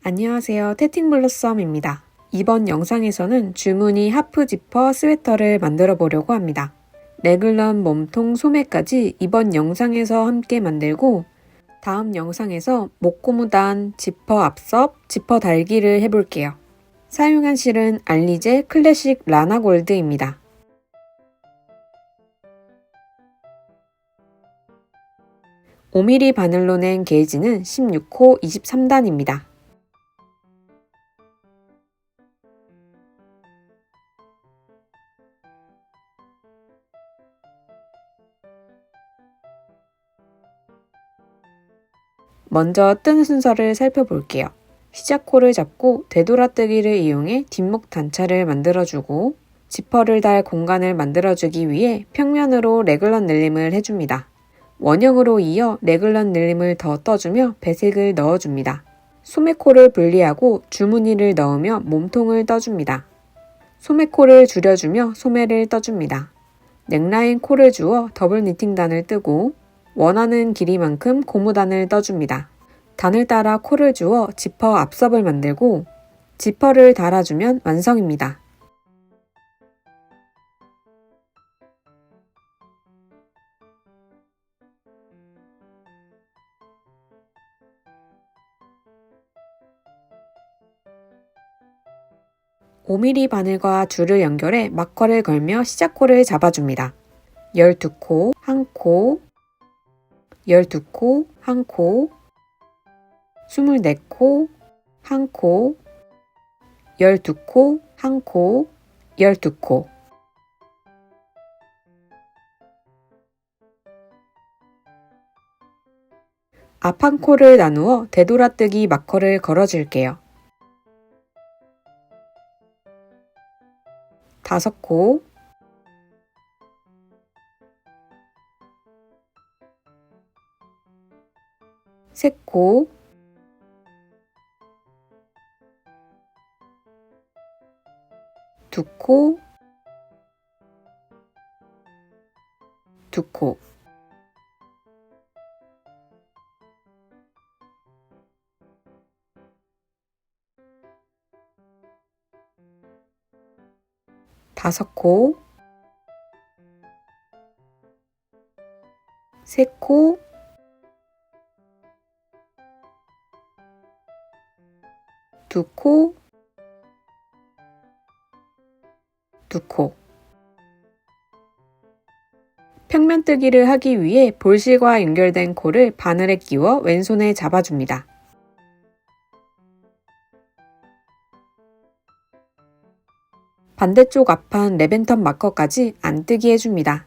안녕하세요. 태팅블러썸입니다. 이번 영상에서는 주무늬 하프 지퍼 스웨터를 만들어 보려고 합니다. 레글런 몸통 소매까지 이번 영상에서 함께 만들고 다음 영상에서 목고무단, 지퍼 앞섭, 지퍼 달기를 해볼게요. 사용한 실은 알리제 클래식 라나 골드입니다. (5mm) 바늘로 낸 게이지는 16호 23단입니다. 먼저 뜬 순서를 살펴볼게요. 시작코를 잡고 되돌아뜨기를 이용해 뒷목 단차를 만들어주고 지퍼를 달 공간을 만들어주기 위해 평면으로 레글런 늘림을 해줍니다. 원형으로 이어 레글런 늘림을 더 떠주며 배색을 넣어줍니다. 소매코를 분리하고 주무늬를 넣으며 몸통을 떠줍니다. 소매코를 줄여주며 소매를 떠줍니다. 넥라인 코를 주어 더블 니팅단을 뜨고 원하는 길이만큼 고무단을 떠줍니다. 단을 따라 코를 주어 지퍼 앞섭을 만들고 지퍼를 달아주면 완성입니다. (5mm) 바늘과 줄을 연결해 마커를 걸며 시작코를 잡아줍니다. 12코, 1코, 12코, 1코, 24코, 1코, 12코, 1코, 12코. 앞 한 코를 나누어 되돌아뜨기 마커를 걸어줄게요. 5코, 3코, 2코, 2코. 다섯 코, 3코, 2코, 2코. 평면뜨기를 하기 위해 볼실과 연결된 코를 바늘에 끼워 왼손에 잡아줍니다. 반대쪽 앞판 레벤턴 마커까지 안뜨기 해줍니다.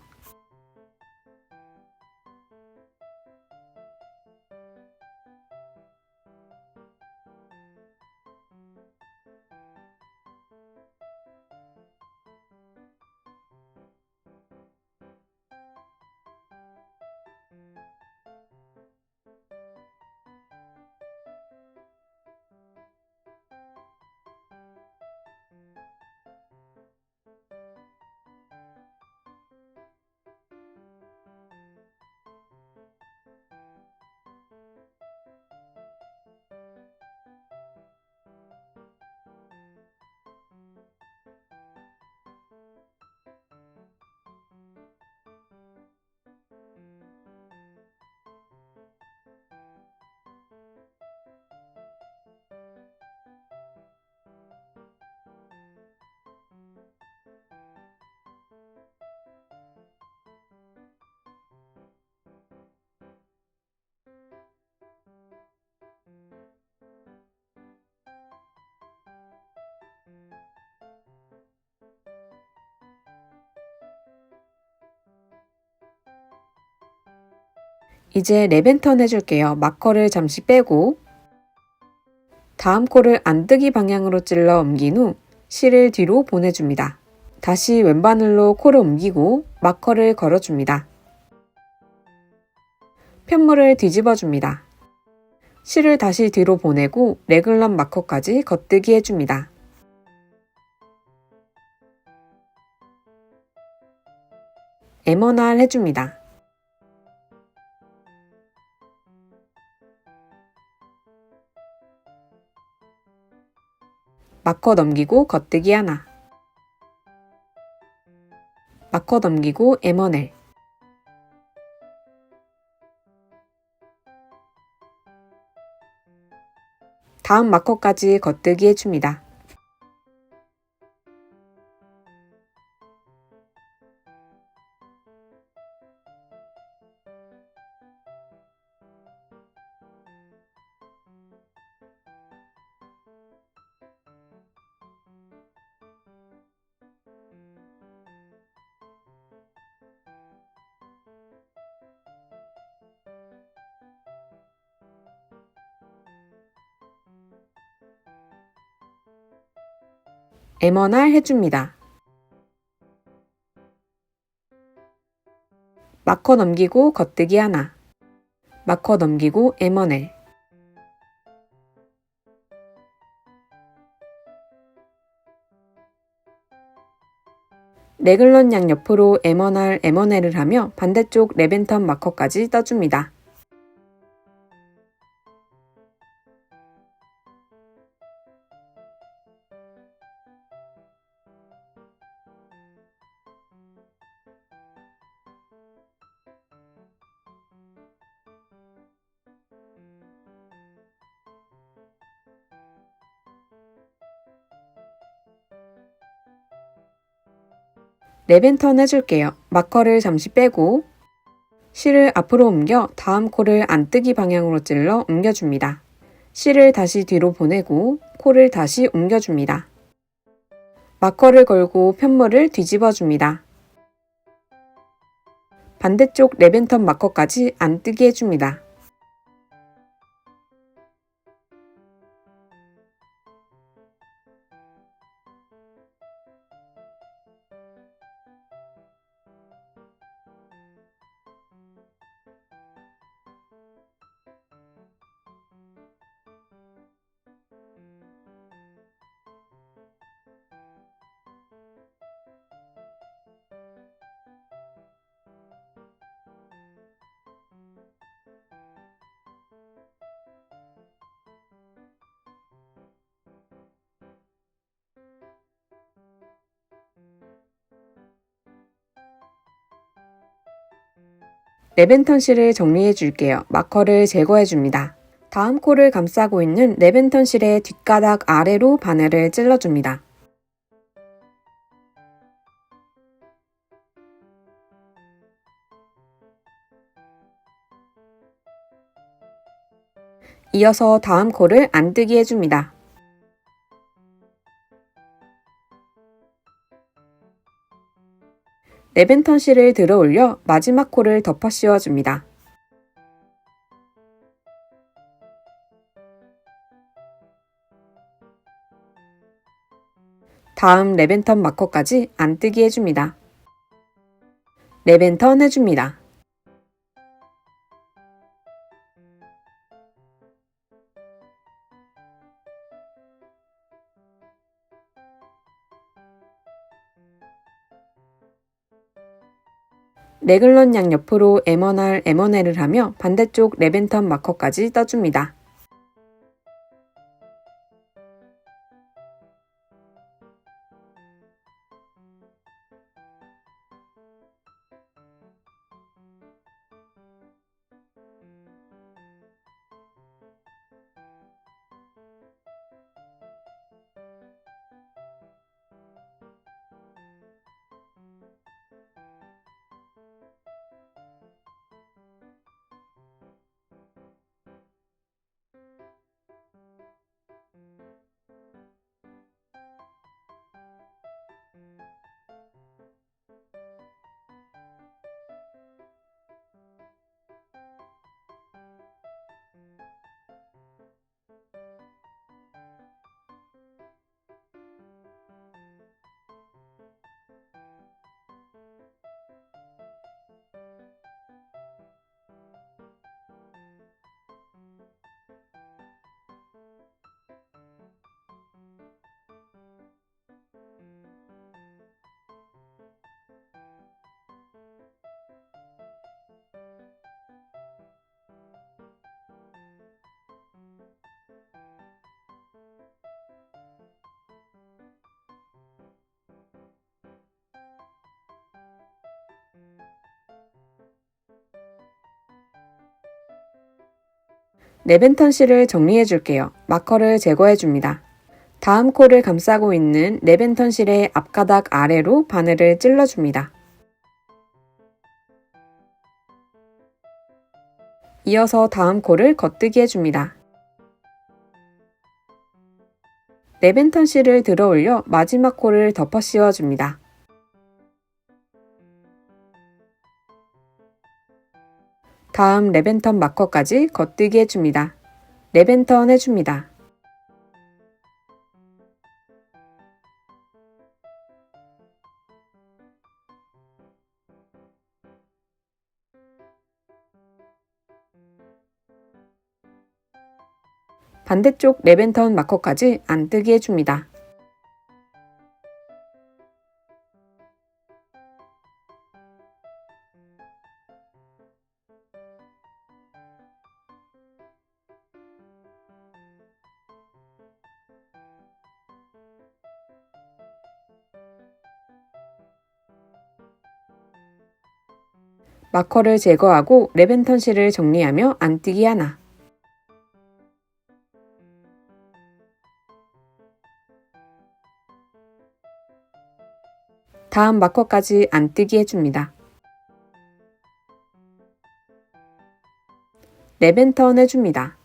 이제 레벤턴 해줄게요. 마커를 잠시 빼고 다음 코를 안뜨기 방향으로 찔러 옮긴 후 실을 뒤로 보내줍니다. 다시 왼바늘로 코를 옮기고 마커를 걸어줍니다. 편물을 뒤집어줍니다. 실을 다시 뒤로 보내고 레글런 마커까지 겉뜨기 해줍니다. 에머날 해줍니다. 바꿔 넘기고 겉뜨기 하나. 바꿔 넘기고 M1L. 다음 마커까지 겉뜨기 해줍니다. M1R 해줍니다. 마커 넘기고 겉뜨기 하나. 마커 넘기고 M1L. 레글런 양옆으로 M1R, M1L을 하며 반대쪽 레벤턴 마커까지 떠줍니다. 레벤턴 해줄게요. 마커를 잠시 빼고 실을 앞으로 옮겨 다음 코를 안뜨기 방향으로 찔러 옮겨줍니다. 실을 다시 뒤로 보내고 코를 다시 옮겨줍니다. 마커를 걸고 편물을 뒤집어줍니다. 반대쪽 레벤턴 마커까지 안뜨기 해줍니다. 레벤턴 실을 정리해 줄게요. 마커를 제거해 줍니다. 다음 코를 감싸고 있는 레벤턴 실의 뒷가닥 아래로 바늘을 찔러줍니다. 이어서 다음 코를 안뜨기 해줍니다. 레벤턴 실을 들어 올려 마지막 코를 덮어 씌워줍니다. 다음 레벤턴 마커까지 안뜨기 해줍니다. 레벤턴 해줍니다. 레글런 양옆으로 M1R, M1L을 하며 반대쪽 레벤턴 마커까지 떠줍니다. 레벤턴 실을 정리해 줄게요. 마커를 제거해 줍니다. 다음 코를 감싸고 있는 레벤턴 실의 앞가닥 아래로 바늘을 찔러줍니다. 이어서 다음 코를 겉뜨기 해줍니다. 레벤턴 실을 들어 올려 마지막 코를 덮어 씌워줍니다. 다음 레벤턴 마커까지 겉뜨기 해줍니다. 레벤턴 해줍니다. 반대쪽 레벤턴 마커까지 안뜨기 해줍니다. 마커를 제거하고 레벤턴 실을 정리하며 안뜨기 하나. 다음 마커까지 안뜨기 해줍니다. 레벤턴 해줍니다.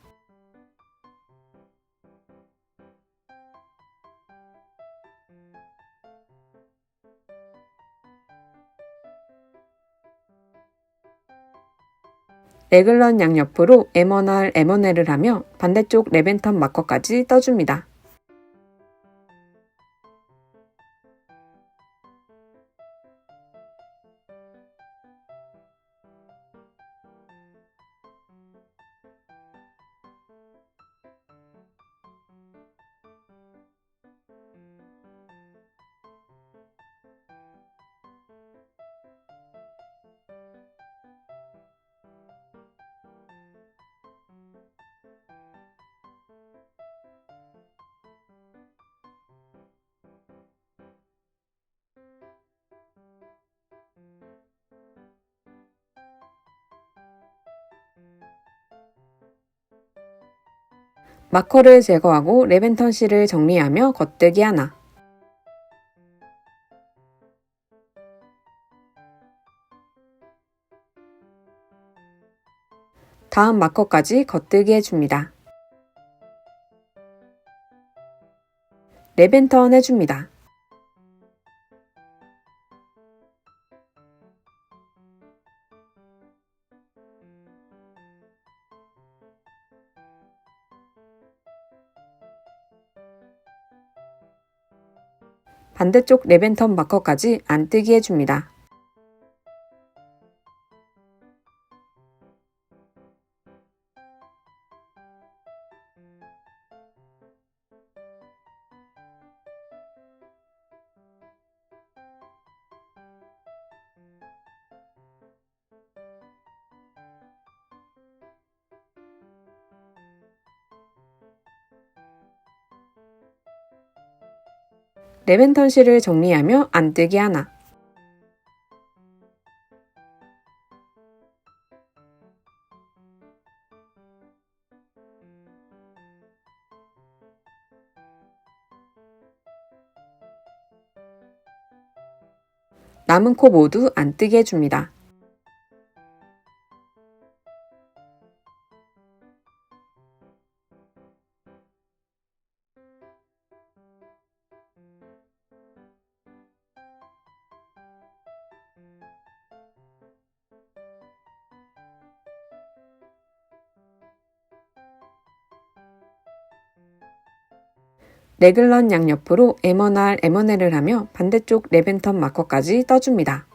레글런 양옆으로 M1R, M1L을 하며 반대쪽 레벤턴 마커까지 떠줍니다. 마커를 제거하고 레벤턴 실을 정리하며 겉뜨기 하나. 다음 마커까지 겉뜨기 해줍니다. 레벤턴 해줍니다. 반대쪽 레벤턴 마커까지 안뜨기 해줍니다. 레벤턴 실을 정리하며 안뜨기 하나. 남은 코 모두 안뜨기 해줍니다. 레글런 양옆으로 M1R, M1L을 하며 반대쪽 레벤턴 마커까지 떠줍니다.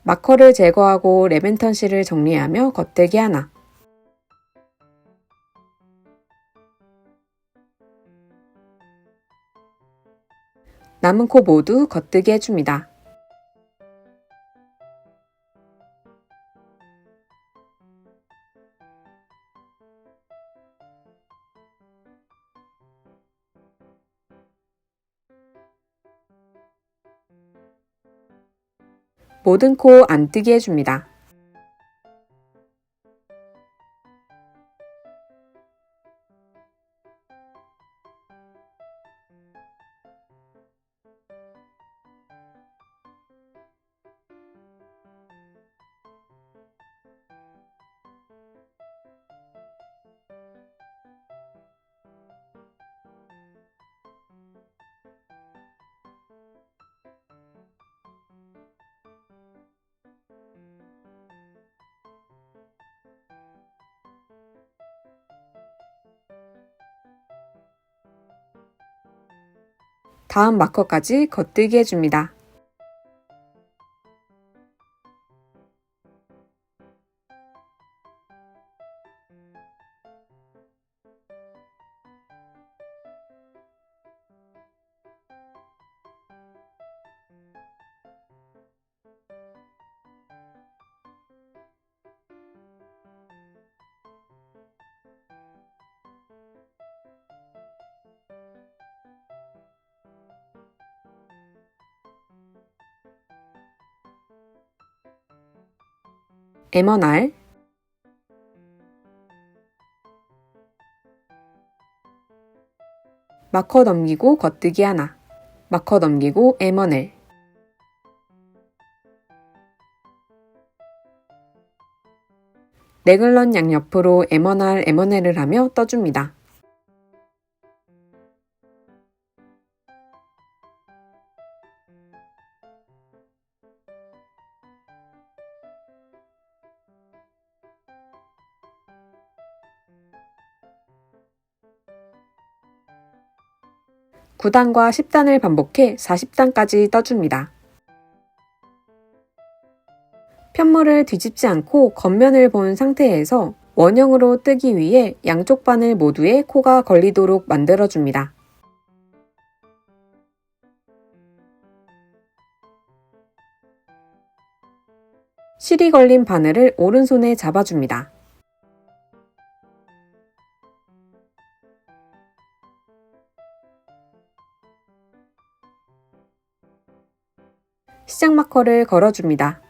마커를 제거하고 레벤턴 실을 정리하며 겉뜨기 하나. 남은 코 모두 겉뜨기 해줍니다. 모든 코 안뜨기 해줍니다. 다음 마커까지 겉뜨기 해줍니다. M1R, 마커 넘기고 겉뜨기 하나, 마커 넘기고 M1L, 레글런 양옆으로 M1R, M1L을 하며 떠줍니다. (9단과) (10단을) 반복해 (40단까지) 떠줍니다. 편물을 뒤집지 않고 겉면을 본 상태에서 원형으로 뜨기 위해 양쪽 바늘 모두에 코가 걸리도록 만들어줍니다. 실이 걸린 바늘을 오른손에 잡아줍니다. 시작 마커를 걸어줍니다.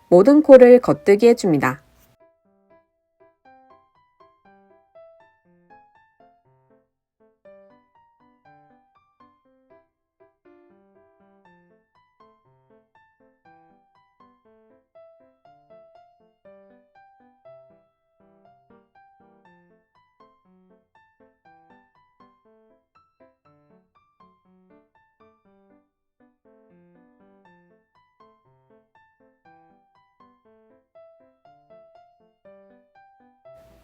모든 코를 겉뜨기 해줍니다.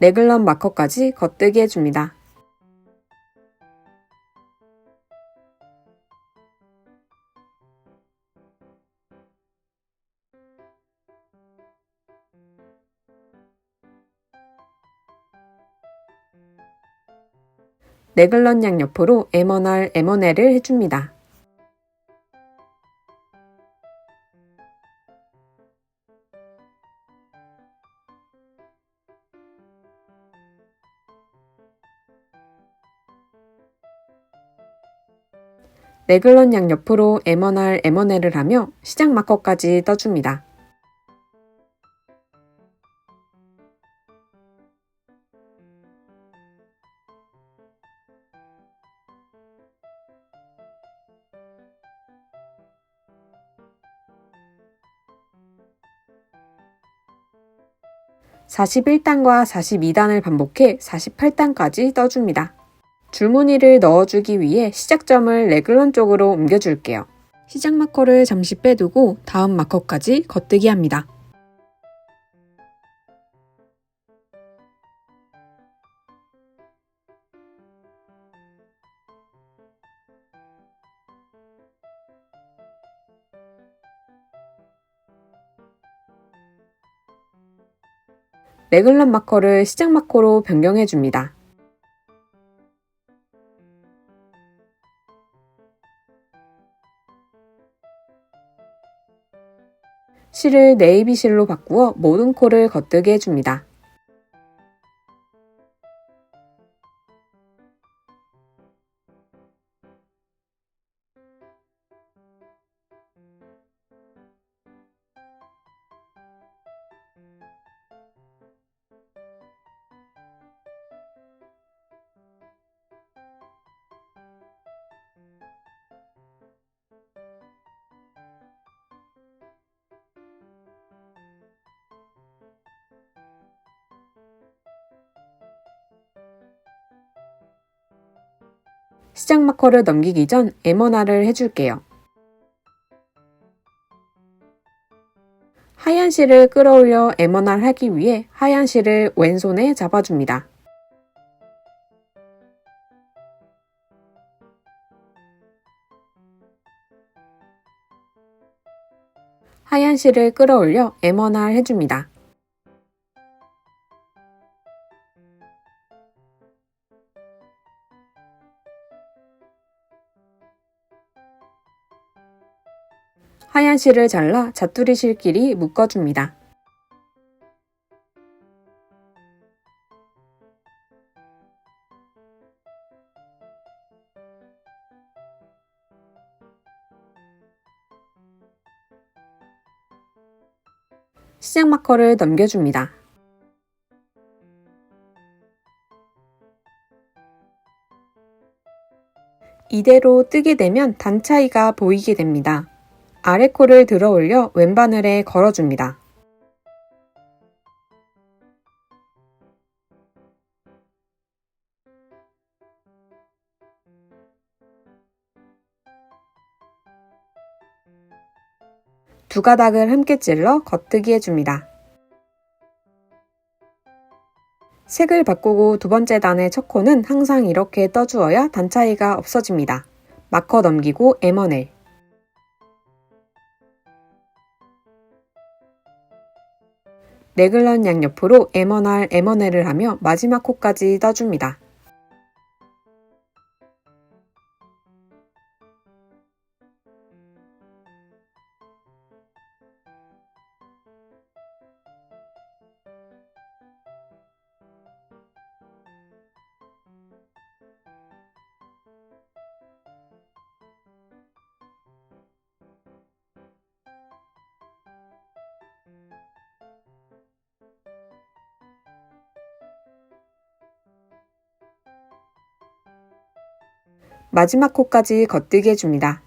레글런 마커까지 겉뜨기 해줍니다. 레글런 양옆으로 M1R, M1L을 해줍니다. 레글런 양옆으로 M1R, M1L을 하며 시작 마커까지 떠줍니다. (41단과) (42단을) 반복해 (48단까지) 떠줍니다. 줄무늬를 넣어주기 위해 시작점을 레글런 쪽으로 옮겨줄게요. 시작 마커를 잠시 빼두고 다음 마커까지 겉뜨기 합니다. 레글런 마커를 시작 마커로 변경해줍니다. 실을 네이비 실로 바꾸어 모든 코를 겉뜨게 해줍니다. 시작 마커를 넘기기 전 M1R을 해줄게요. 하얀 실을 끌어올려 M1R 하기 위해 하얀 실을 왼손에 잡아줍니다. 하얀 실을 끌어올려 M1R 해줍니다. 하얀 실을 잘라 자투리 실끼리 묶어줍니다. 시작 마커를 넘겨줍니다. 이대로 뜨게 되면 단 차이가 보이게 됩니다. 아래 코를 들어 올려 왼바늘에 걸어줍니다. 두 가닥을 함께 찔러 겉뜨기 해줍니다. 색을 바꾸고 두 번째 단의 첫 코는 항상 이렇게 떠주어야 단 차이가 없어집니다. 마커 넘기고 M1L. 레글런 양옆으로 M1R, M1L을 하며 마지막 코까지 떠줍니다. 마지막 코까지 겉뜨기 해줍니다.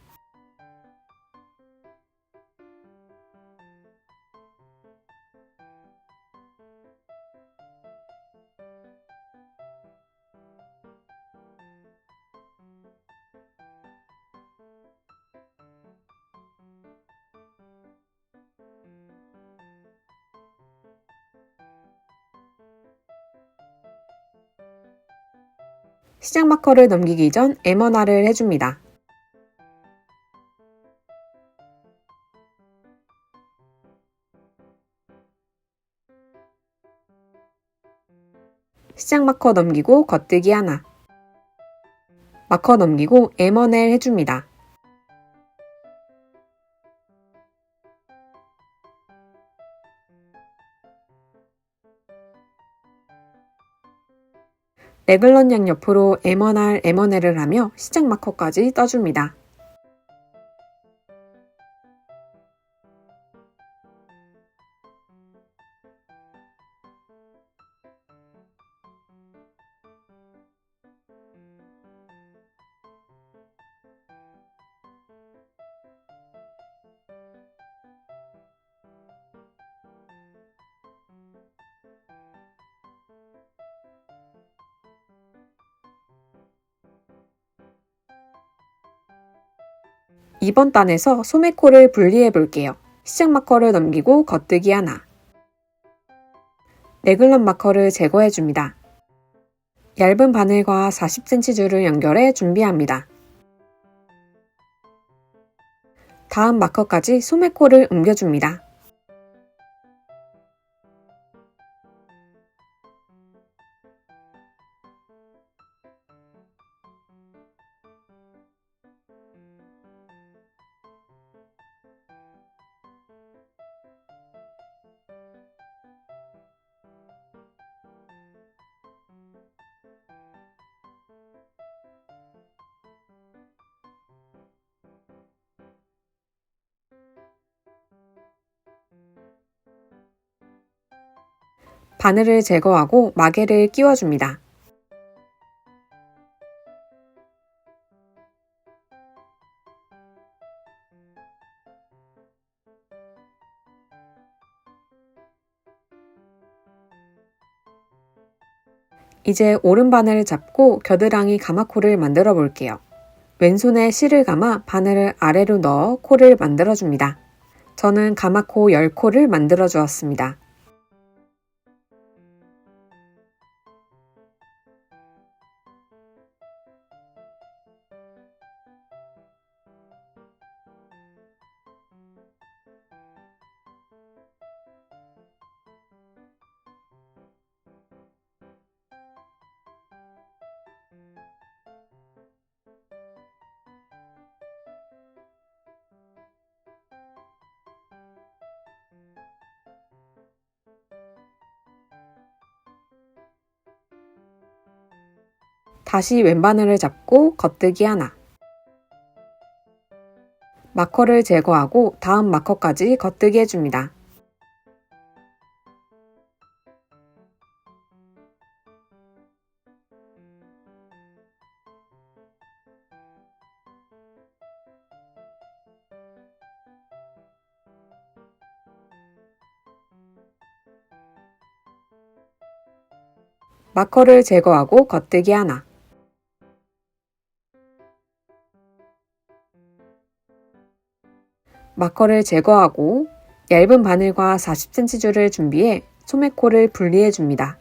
시작 마커를 넘기기 전 M1R을 해줍니다. 시작 마커 넘기고 겉뜨기 하나. 마커 넘기고 M1L 해줍니다. 레글런 양옆으로 M1R, M1L을 하며 시작 마커까지 떠줍니다. 이번 단에서 소매코를 분리해 볼게요. 시작 마커를 넘기고 겉뜨기 하나. 레글런 마커를 제거해 줍니다. 얇은 바늘과 40cm 줄을 연결해 준비합니다. 다음 마커까지 소매코를 옮겨줍니다. 바늘을 제거하고 마개를 끼워줍니다. 이제 오른바늘을 잡고 겨드랑이 가마코를 만들어 볼게요. 왼손에 실을 감아 바늘을 아래로 넣어 코를 만들어줍니다. 저는 가마코 10코를 만들어 주었습니다. 다시 왼바늘을 잡고 겉뜨기 하나. 마커를 제거하고 다음 마커까지 겉뜨기 해줍니다. 마커를 제거하고 겉뜨기 하나. 마커를 제거하고 얇은 바늘과 40cm 줄을 준비해 소매코를 분리해 줍니다.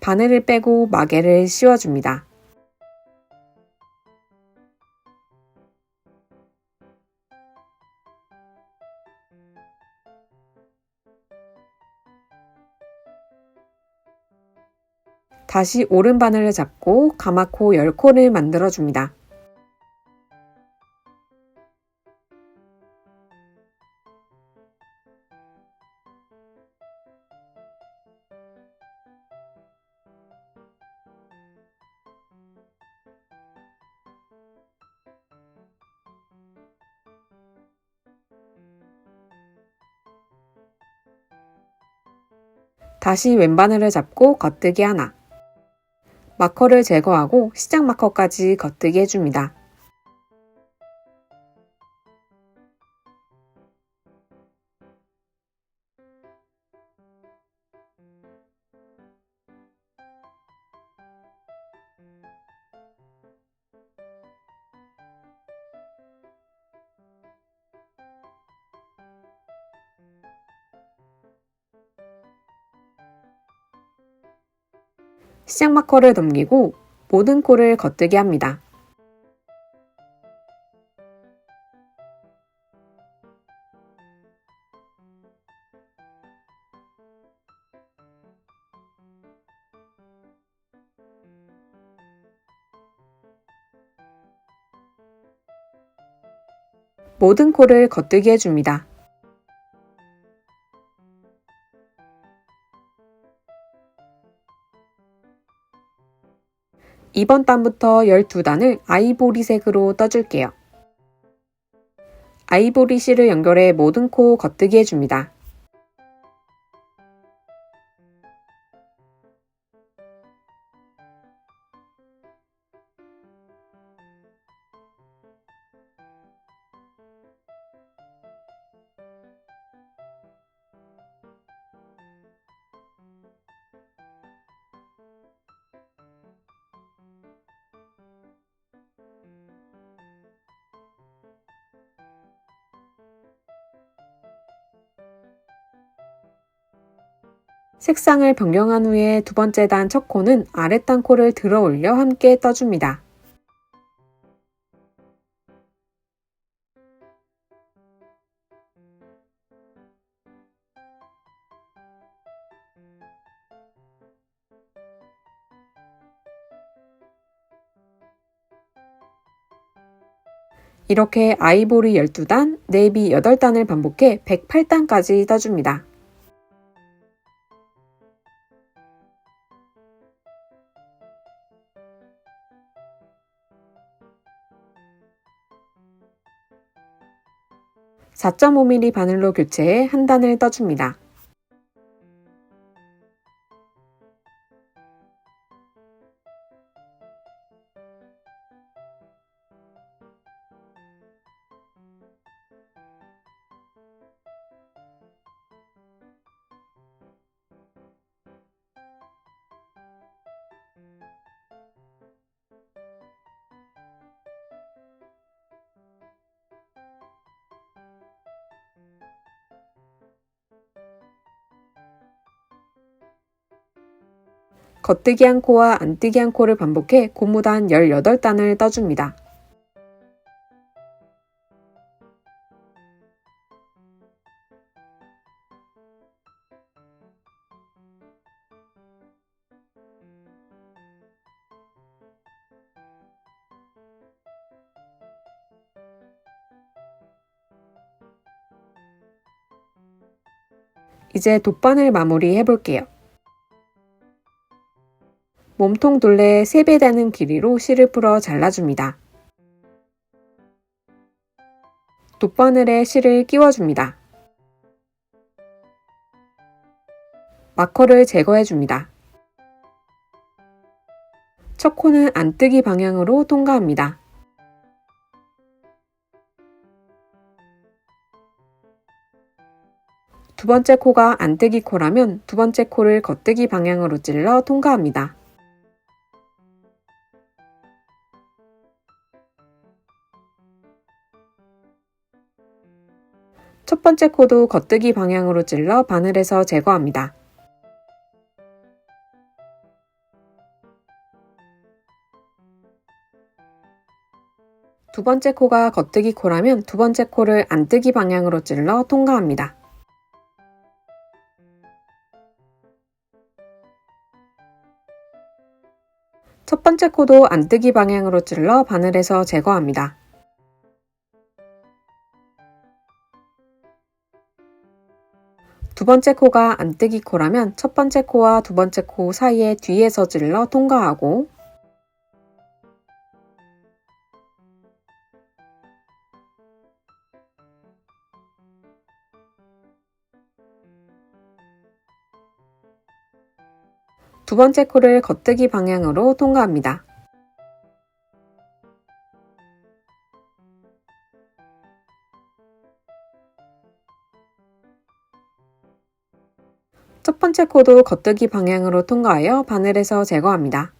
바늘을 빼고 마개를 씌워줍니다. 다시 오른 바늘을 잡고 가마코 10코를 만들어줍니다. 다시 왼바늘을 잡고 겉뜨기 하나. 마커를 제거하고 시작 마커까지 겉뜨기 해줍니다. 시작 마커를 넘기고 모든 코를 겉뜨기 합니다. 모든 코를 겉뜨기 해줍니다. 이번 단부터 12단을 아이보리색으로 떠줄게요. 아이보리 실을 연결해 모든 코 겉뜨기 해줍니다. 색상을 변경한 후에 두 번째 단 첫 코는 아랫단 코를 들어 올려 함께 떠줍니다. 이렇게 아이보리 12단, 네이비 8단을 반복해 108단까지 떠줍니다. (4.5mm) 바늘로 교체해 한 단을 떠줍니다. 겉뜨기 한 코와 안뜨기 한 코를 반복해 고무단 18단을 떠줍니다. 이제 돗바늘 마무리 해볼게요. 몸통 둘레의 3배 되는 길이로 실을 풀어 잘라줍니다. 돗바늘에 실을 끼워줍니다. 마커를 제거해줍니다. 첫 코는 안뜨기 방향으로 통과합니다. 두 번째 코가 안뜨기 코라면 두 번째 코를 겉뜨기 방향으로 찔러 통과합니다. 첫 번째 코도 겉뜨기 방향으로 찔러 바늘에서 제거합니다. 두 번째 코가 겉뜨기 코라면 두 번째 코를 안뜨기 방향으로 찔러 통과합니다. 첫 번째 코도 안뜨기 방향으로 찔러 바늘에서 제거합니다. 두 번째 코가 안뜨기 코라면 첫 번째 코와 두 번째 코 사이에 뒤에서 찔러 통과하고 두 번째 코를 겉뜨기 방향으로 통과합니다. 첫 번째 코도 겉뜨기 방향으로 통과하여 바늘에서 제거합니다.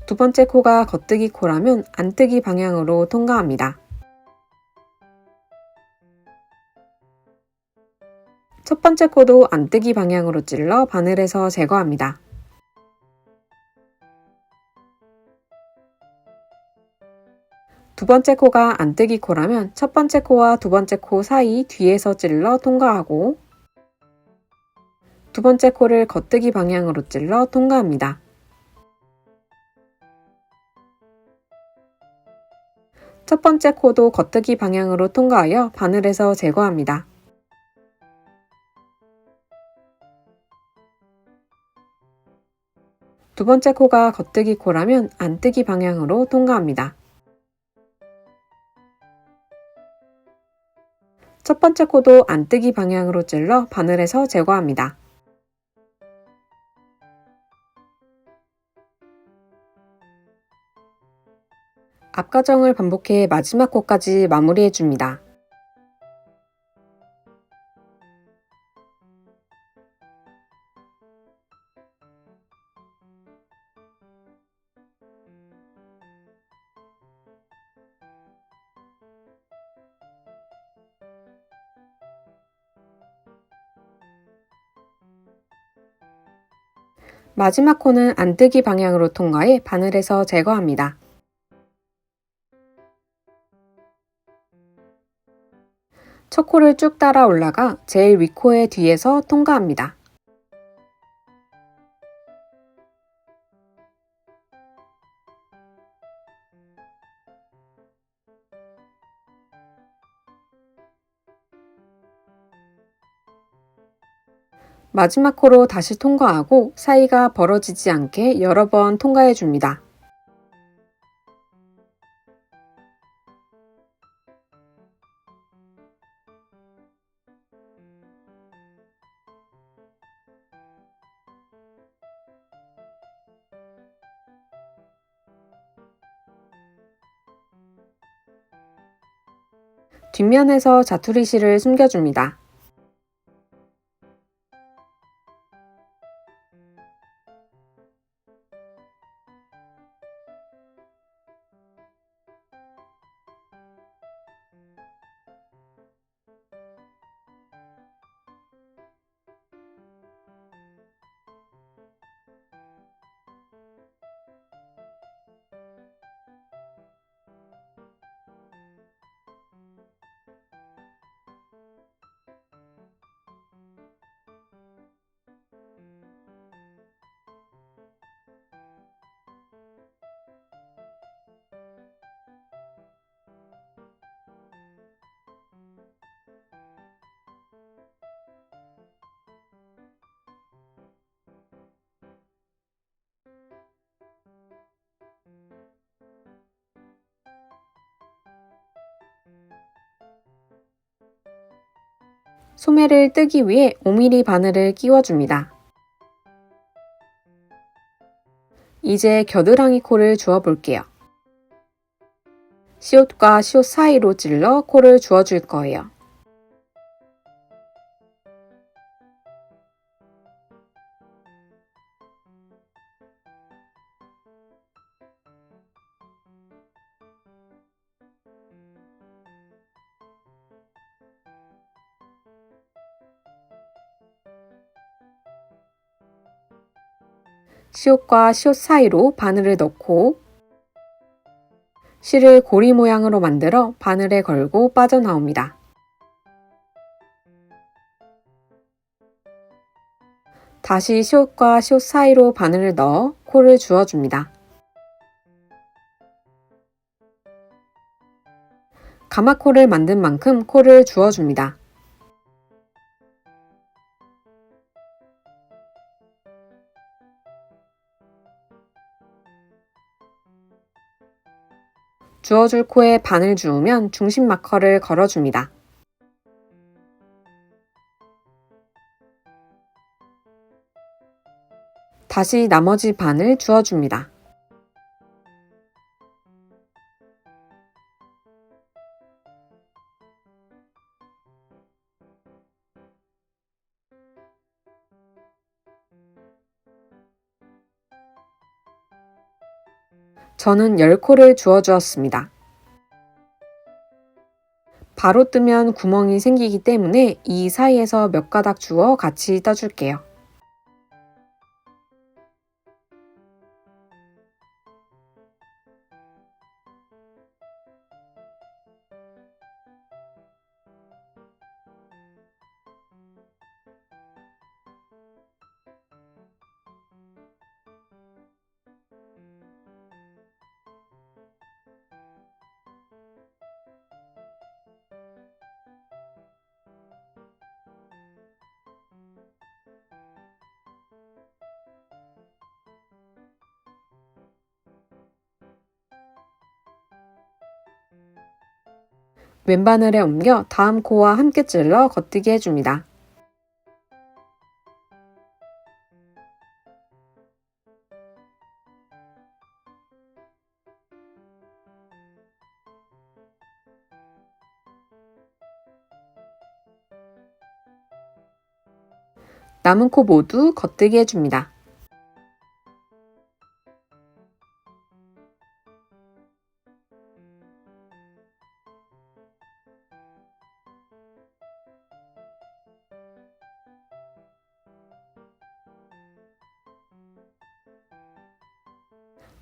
두 번째 코가 겉뜨기 코라면 안뜨기 방향으로 통과합니다. 첫 번째 코도 안뜨기 방향으로 찔러 바늘에서 제거합니다. 두 번째 코가 안뜨기 코라면 첫 번째 코와 두 번째 코 사이 뒤에서 찔러 통과하고 두 번째 코를 겉뜨기 방향으로 찔러 통과합니다. 첫 번째 코도 겉뜨기 방향으로 통과하여 바늘에서 제거합니다. 두 번째 코가 겉뜨기 코라면 안뜨기 방향으로 통과합니다. 첫 번째 코도 안뜨기 방향으로 찔러 바늘에서 제거합니다. 앞과정을 반복해 마지막 코까지 마무리해줍니다. 마지막 코는 안뜨기 방향으로 통과해 바늘에서 제거합니다. 첫 코를 쭉 따라 올라가 제일 윗코의 뒤에서 통과합니다. 마지막 코로 다시 통과하고 사이가 벌어지지 않게 여러 번 통과해 줍니다. 뒷면에서 자투리 실을 숨겨줍니다. 소매를 뜨기 위해 5mm 바늘을 끼워줍니다. 이제 겨드랑이 코를 주워 볼게요. 시옷과 시옷 사이로 찔러 코를 주워줄 거예요. 시옷과 시옷 사이로 바늘을 넣고 실을 고리 모양으로 만들어 바늘에 걸고 빠져나옵니다. 다시 시옷과 시옷 사이로 바늘을 넣어 코를 주워줍니다. 가마코를 만든 만큼 코를 주워줍니다. 주워줄 코에 바늘 주우면 중심 마커를 걸어줍니다. 다시 나머지 반을 주워줍니다. 저는 10코를 주워주었습니다. 바로 뜨면 구멍이 생기기 때문에 이 사이에서 몇 가닥 주워 같이 떠줄게요. 왼바늘에 옮겨 다음 코와 함께 찔러 겉뜨기 해줍니다. 남은 코 모두 겉뜨기 해줍니다.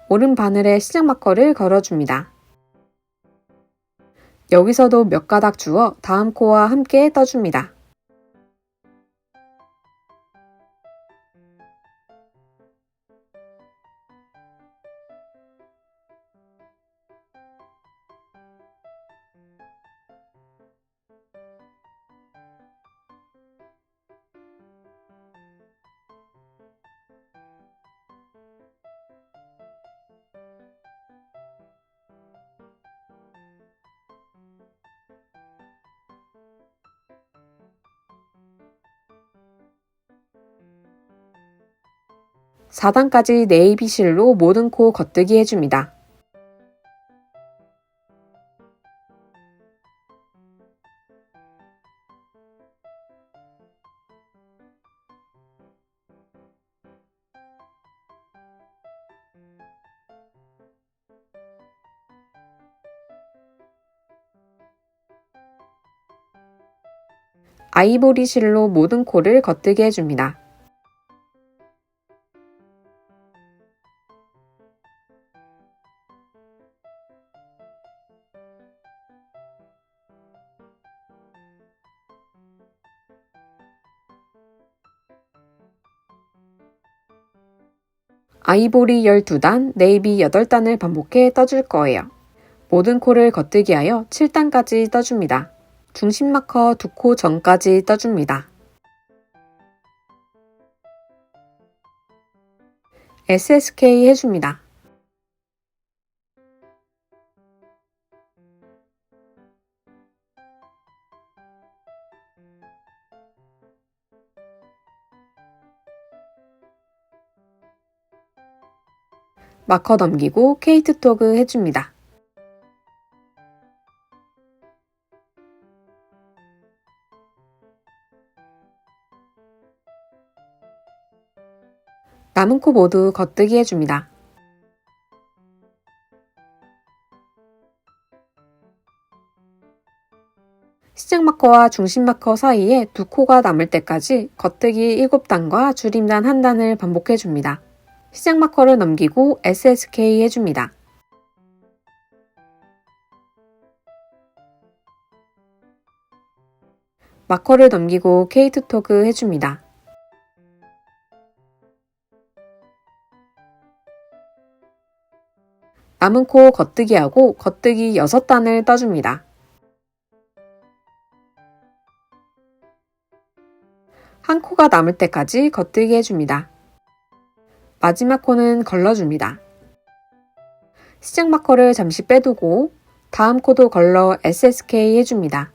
오른 바늘에 시작 마커를 걸어줍니다. 여기서도 몇 가닥 주워 다음 코와 함께 떠줍니다. 4단까지 네이비 실로 모든 코 겉뜨기 해줍니다. 아이보리 실로 모든 코를 겉뜨기 해줍니다. 아이보리 12단, 네이비 8단을 반복해 떠줄 거예요. 모든 코를 겉뜨기하여 7단까지 떠줍니다. 중심 마커 2코 전까지 떠줍니다. SSK 해줍니다. 마커 넘기고 케이트 토그 해줍니다. 남은 코 모두 겉뜨기 해줍니다. 시작 마커와 중심 마커 사이에 2코가 남을 때까지 겉뜨기 7단과 줄임단 1단을 반복해줍니다. 시작 마커를 넘기고 SSK 해줍니다. 마커를 넘기고 케이트 토그 해줍니다. 남은 코 겉뜨기하고 겉뜨기 6단을 떠줍니다. 한 코가 남을 때까지 겉뜨기 해줍니다. 마지막 코는 걸러줍니다. 시작 마커를 잠시 빼두고 다음 코도 걸러 SSK 해줍니다.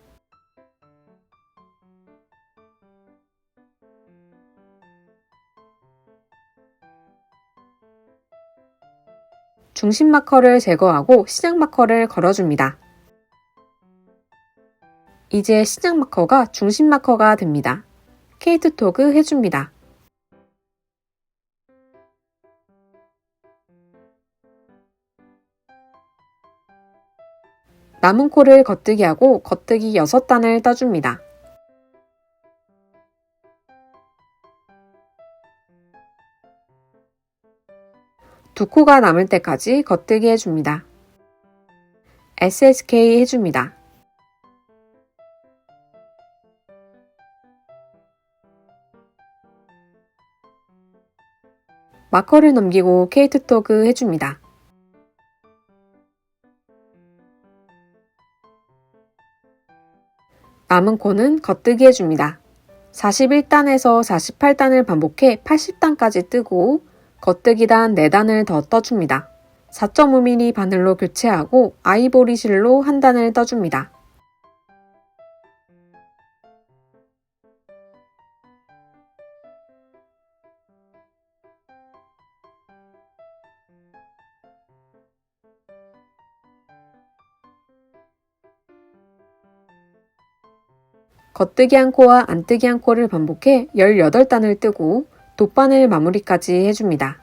중심 마커를 제거하고 시작 마커를 걸어줍니다. 이제 시작 마커가 중심 마커가 됩니다. 케이트 토그 해줍니다. 남은 코를 겉뜨기하고 겉뜨기 6단을 떠줍니다. 두 코가 남을 때까지 겉뜨기 해줍니다. SSK 해줍니다. 마커를 넘기고 케이트 토그 해줍니다. 남은 코는 겉뜨기 해줍니다. 41단에서 48단을 반복해 80단까지 뜨고 겉뜨기단 4단을 더 떠줍니다. 4.5mm 바늘로 교체하고 아이보리 실로 1단을 떠줍니다. 겉뜨기 한 코와 안뜨기 한 코를 반복해 18단을 뜨고 돗바늘 마무리까지 해줍니다.